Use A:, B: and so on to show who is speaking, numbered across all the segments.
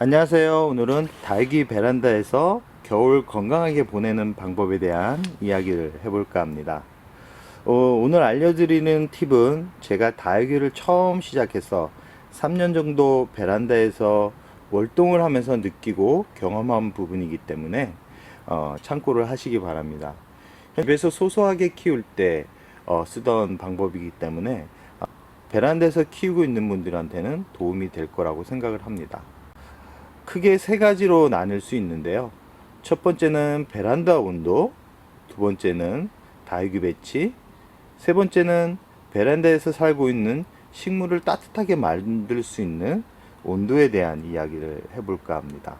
A: 안녕하세요. 오늘은 다육이 베란다에서 겨울 건강하게 보내는 방법에 대한 이야기를 해볼까 합니다. 오늘 알려드리는 팁은 제가 다육이를 처음 시작해서 3년 정도 베란다에서 월동을 하면서 느끼고 경험한 부분이기 때문에 참고를 하시기 바랍니다. 집에서 소소하게 키울 때 쓰던 방법이기 때문에 베란다에서 키우고 있는 분들한테는 도움이 될 거라고 생각을 합니다. 크게 세 가지로 나눌 수 있는데요. 첫 번째는 베란다 온도, 두 번째는 다육이 배치, 세 번째는 베란다에서 살고 있는 식물을 따뜻하게 만들 수 있는 온도에 대한 이야기를 해볼까 합니다.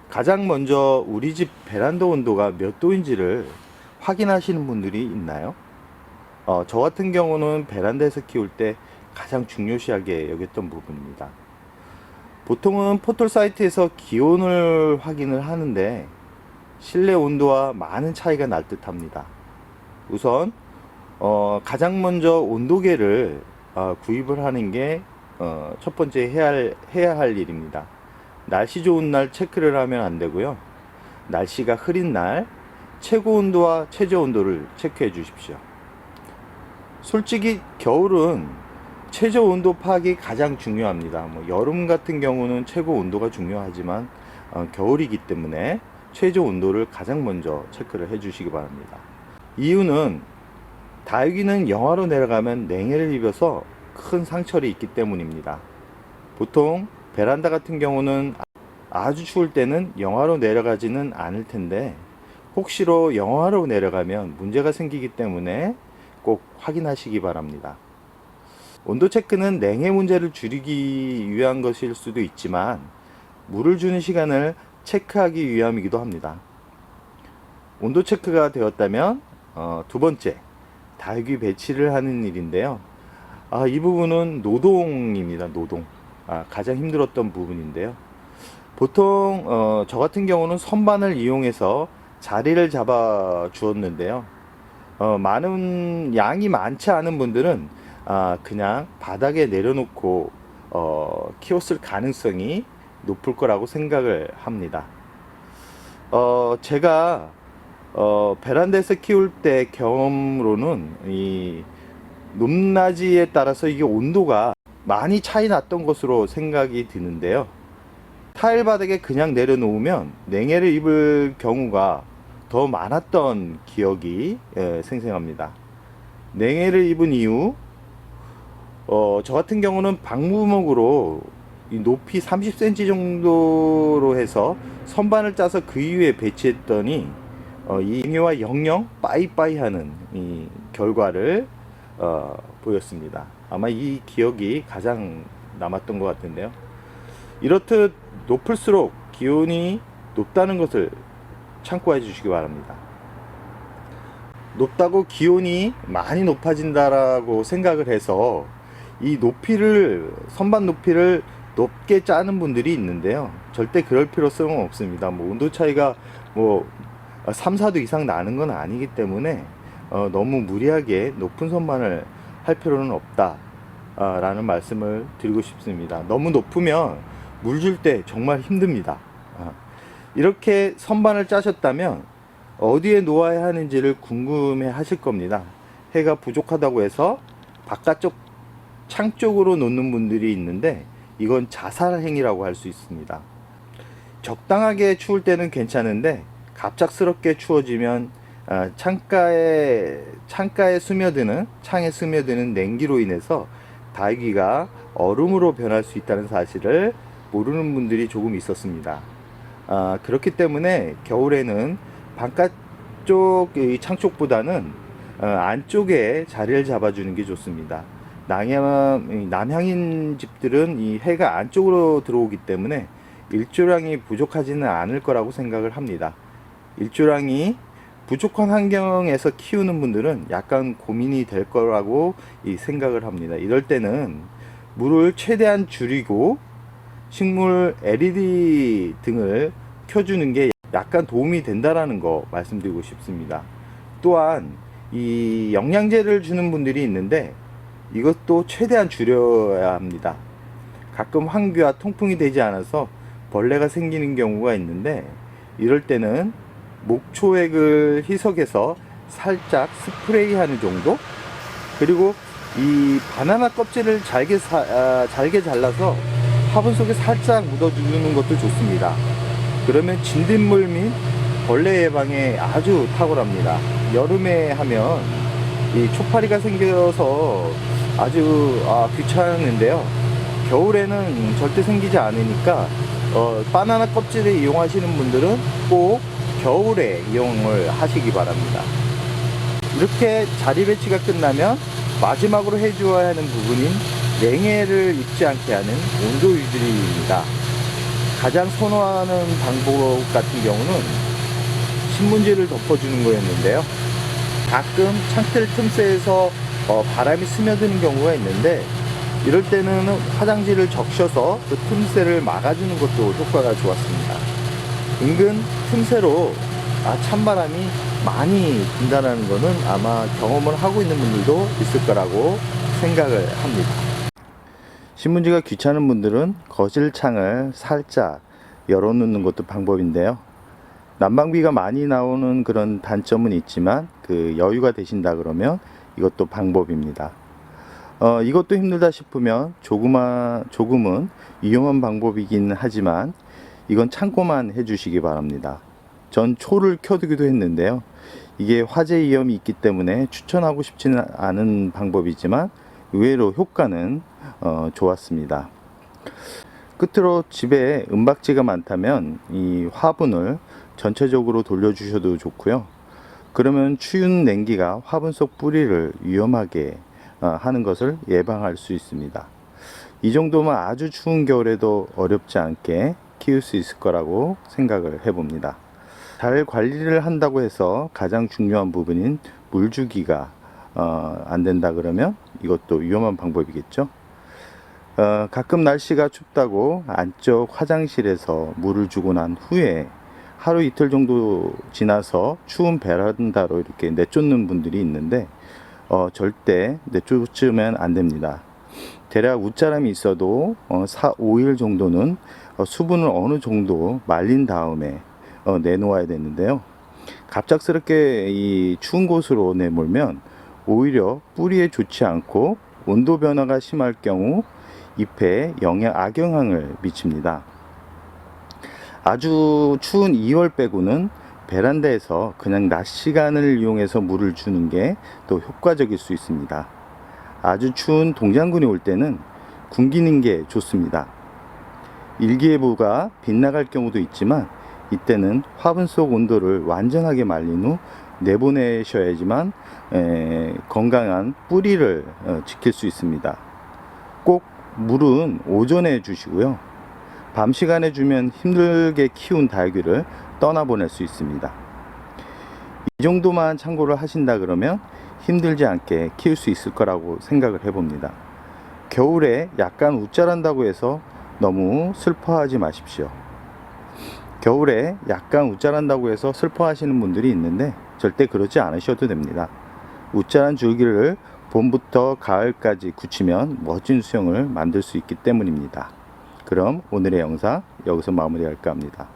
A: 가장 먼저 우리 집 베란다 온도가 몇 도인지를 확인하시는 분들이 있나요? 저 같은 경우는 베란다에서 키울 때 가장 중요시하게 여겼던 부분입니다. 보통은 포털 사이트에서 기온을 확인을 하는데 실내 온도와 많은 차이가 날 듯 합니다. 우선 가장 먼저 온도계를 구입을 하는 게 첫 번째 해야 할 일입니다. 날씨 좋은 날 체크를 하면 안 되고요. 날씨가 흐린 날 최고 온도와 최저 온도를 체크해 주십시오. 솔직히 겨울은 최저 온도 파악이 가장 중요합니다. 여름 같은 경우는 최고 온도가 중요하지만 겨울이기 때문에 최저 온도를 가장 먼저 체크를 해 주시기 바랍니다. 이유는 다육이는 영하로 내려가면 냉해를 입어서 큰 상처를 입기 때문입니다. 보통 베란다 같은 경우는 아주 추울 때는 영하로 내려가지는 않을 텐데 혹시로 영하로 내려가면 문제가 생기기 때문에 꼭 확인하시기 바랍니다. 온도 체크는 냉해 문제를 줄이기 위한 것일 수도 있지만 물을 주는 시간을 체크하기 위함이기도 합니다. 온도 체크가 되었다면 두 번째, 다육이 배치를 하는 일인데요. 이 부분은 노동입니다. 노동. 가장 힘들었던 부분인데요. 보통 저 같은 경우는 선반을 이용해서 자리를 잡아 주었는데요. 많은 양이 많지 않은 분들은 그냥 바닥에 내려놓고 키웠을 가능성이 높을 거라고 생각을 합니다. 제가 베란다에서 키울 때 경험으로는 이 높낮이에 따라서 이게 온도가 많이 차이 났던 것으로 생각이 드는데요. 타일 바닥에 그냥 내려놓으면 냉해를 입을 경우가 더 많았던 기억이 생생합니다. 냉해를 입은 이유, 저 같은 경우는 방부목으로 높이 30cm 정도로 해서 선반을 짜서 그 위에 배치했더니 이 냉해와 영영 빠이빠이 하는 이 결과를 보였습니다. 아마 이 기억이 가장 남았던 것 같은데요. 이렇듯 높을수록 기온이 높다는 것을 참고해 주시기 바랍니다. 높다고 기온이 많이 높아진다라고 생각을 해서 이 높이를, 선반 높이를 높게 짜는 분들이 있는데요. 절대 그럴 필요성은 없습니다. 온도 차이가 3, 4도 이상 나는 건 아니기 때문에 너무 무리하게 높은 선반을 할 필요는 없다 라는 말씀을 드리고 싶습니다. 너무 높으면 물 줄 때 정말 힘듭니다. 이렇게 선반을 짜셨다면 어디에 놓아야 하는지를 궁금해 하실 겁니다. 해가 부족하다고 해서 바깥쪽 창 쪽으로 놓는 분들이 있는데 이건 자살행위라고 할 수 있습니다. 적당하게 추울 때는 괜찮은데 갑작스럽게 추워지면 창에 스며드는 냉기로 인해서 다육이가 얼음으로 변할 수 있다는 사실을 모르는 분들이 조금 있었습니다. 그렇기 때문에 겨울에는 바깥쪽 창 쪽보다는 안쪽에 자리를 잡아주는 게 좋습니다. 남향인 집들은 이 해가 안쪽으로 들어오기 때문에 일조량이 부족하지는 않을 거라고 생각을 합니다. 일조량이 부족한 환경에서 키우는 분들은 약간 고민이 될 거라고 생각을 합니다. 이럴 때는 물을 최대한 줄이고 식물 LED 등을 켜주는 게 약간 도움이 된다라는 거 말씀드리고 싶습니다. 또한 이 영양제를 주는 분들이 있는데 이것도 최대한 줄여야 합니다. 가끔 환기와 통풍이 되지 않아서 벌레가 생기는 경우가 있는데, 이럴 때는 목초액을 희석해서 살짝 스프레이하는 정도, 그리고 이 바나나 껍질을 잘게 잘라서 화분 속에 살짝 묻어주는 것도 좋습니다. 그러면 진딧물 및 벌레 예방에 아주 탁월합니다. 여름에 하면 이 초파리가 생겨서 아주 귀찮은데요, 겨울에는 절대 생기지 않으니까 바나나 껍질을 이용하시는 분들은 꼭 겨울에 이용을 하시기 바랍니다. 이렇게 자리 배치가 끝나면 마지막으로 해주어야 하는 부분인 냉해를 입지 않게 하는 온도 유지입니다. 가장 선호하는 방법 같은 경우는 신문지를 덮어주는 거였는데요, 가끔 창틀 틈새에서 바람이 스며드는 경우가 있는데, 이럴 때는 화장지를 적셔서 그 틈새를 막아주는 것도 효과가 좋았습니다. 은근 틈새로 찬바람이 많이 분다는 것은 아마 경험을 하고 있는 분들도 있을 거라고 생각을 합니다. 신문지가 귀찮은 분들은 거실 창을 살짝 열어놓는 것도 방법인데요, 난방비가 많이 나오는 그런 단점은 있지만 그 여유가 되신다 그러면 이것도 방법입니다. 이것도 힘들다 싶으면 조금은 위험한 방법이긴 하지만 이건 참고만 해주시기 바랍니다. 전 초를 켜두기도 했는데요, 이게 화재 위험이 있기 때문에 추천하고 싶지는 않은 방법이지만 의외로 효과는 좋았습니다. 끝으로 집에 은박지가 많다면 이 화분을 전체적으로 돌려주셔도 좋고요, 그러면 추운 냉기가 화분 속 뿌리를 위험하게 하는 것을 예방할 수 있습니다. 이 정도면 아주 추운 겨울에도 어렵지 않게 키울 수 있을 거라고 생각을 해봅니다. 잘 관리를 한다고 해서 가장 중요한 부분인 물 주기가 안 된다 그러면 이것도 위험한 방법이겠죠. 가끔 날씨가 춥다고 안쪽 화장실에서 물을 주고 난 후에 하루 이틀 정도 지나서 추운 베란다로 이렇게 내쫓는 분들이 있는데 절대 내쫓으면 안 됩니다. 대략 웃자람이 있어도 4-5일 정도는 수분을 어느 정도 말린 다음에 내놓아야 되는데요, 갑작스럽게 이 추운 곳으로 내몰면 오히려 뿌리에 좋지 않고 온도 변화가 심할 경우 잎에 악영향을 미칩니다. 아주 추운 2월 빼고는 베란다에서 그냥 낮 시간을 이용해서 물을 주는 게 또 효과적일 수 있습니다. 아주 추운 동장군이 올 때는 굶기는 게 좋습니다. 일기예보가 빗나갈 경우도 있지만 이때는 화분 속 온도를 완전하게 말린 후 내보내셔야지만 건강한 뿌리를 지킬 수 있습니다. 꼭 물은 오전에 주시고요, 밤 시간에 주면 힘들게 키운 다육이를 떠나보낼 수 있습니다. 이 정도만 참고를 하신다 그러면 힘들지 않게 키울 수 있을 거라고 생각을 해봅니다. 겨울에 약간 웃자란다고 해서 너무 슬퍼하지 마십시오. 겨울에 약간 웃자란다고 해서 슬퍼하시는 분들이 있는데 절대 그러지 않으셔도 됩니다. 웃자란 줄기를 봄부터 가을까지 굳히면 멋진 수영을 만들 수 있기 때문입니다. 그럼 오늘의 영상 여기서 마무리할까 합니다.